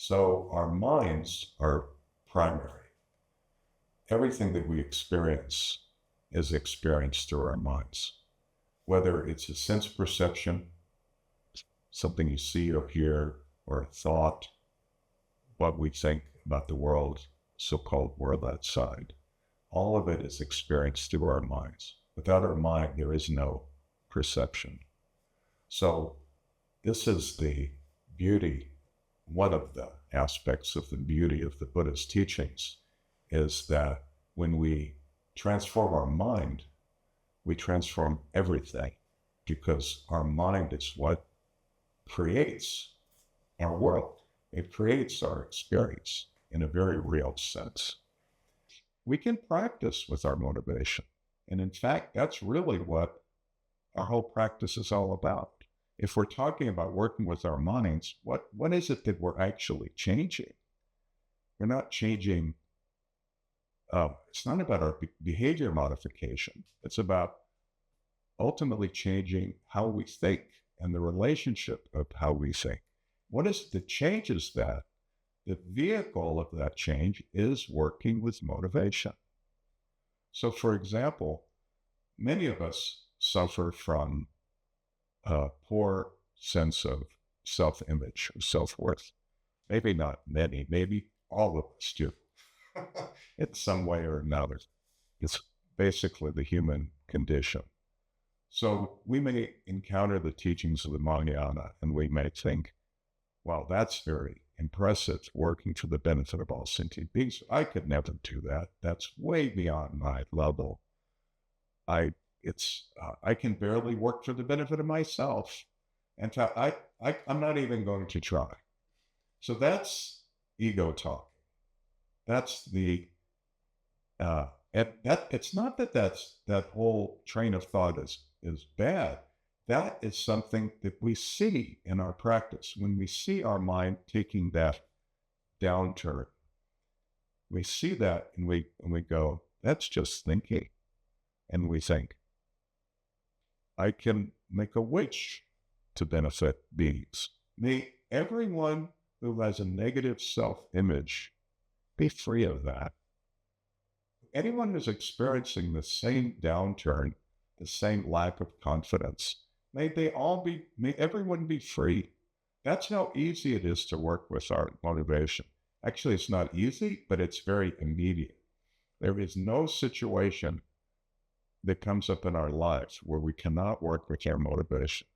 So our minds are primary. Everything that we experience is experienced through our minds, whether it's a sense perception, something you see or hear, or a thought, what we think about the world, so-called world outside. All of it is experienced through our minds. Without our mind, there is no perception. So this is the beauty, one of the aspects of the beauty of the Buddhist teachings is that when we transform our mind, we transform everything because our mind is what creates our world. It creates our experience in a very real sense. We can practice with our motivation. And in fact, that's really what our whole practice is all about. If we're talking about working with our minds, what is it that we're actually changing? We're not changing, it's not about our behavior modification. It's about ultimately changing how we think and the relationship of how we think. What is it that changes that? The vehicle of that change is working with motivation. So for example, many of us suffer from a poor sense of self-image or self-worth. Maybe not many, maybe all of us do in some way or another. It's basically the human condition. So we may encounter the teachings of the Mahayana and we may think, wow, that's very impressive, working for the benefit of all sentient beings. I could never do that. That's way beyond my level. I can barely work for the benefit of myself. In fact, I'm not even going to try. So that's ego talk. That's the, it's not that whole train of thought is bad. That is something that we see in our practice. When we see our mind taking that downturn, we see that and we go, that's just thinking. And we think, I can make a wish to benefit beings. May everyone who has a negative self-image be free of that. Anyone who's experiencing the same downturn, the same lack of confidence, may everyone be free. That's how easy it is to work with our motivation. Actually, it's not easy, but it's very immediate. There is no situation that comes up in our lives where we cannot work with our motivation.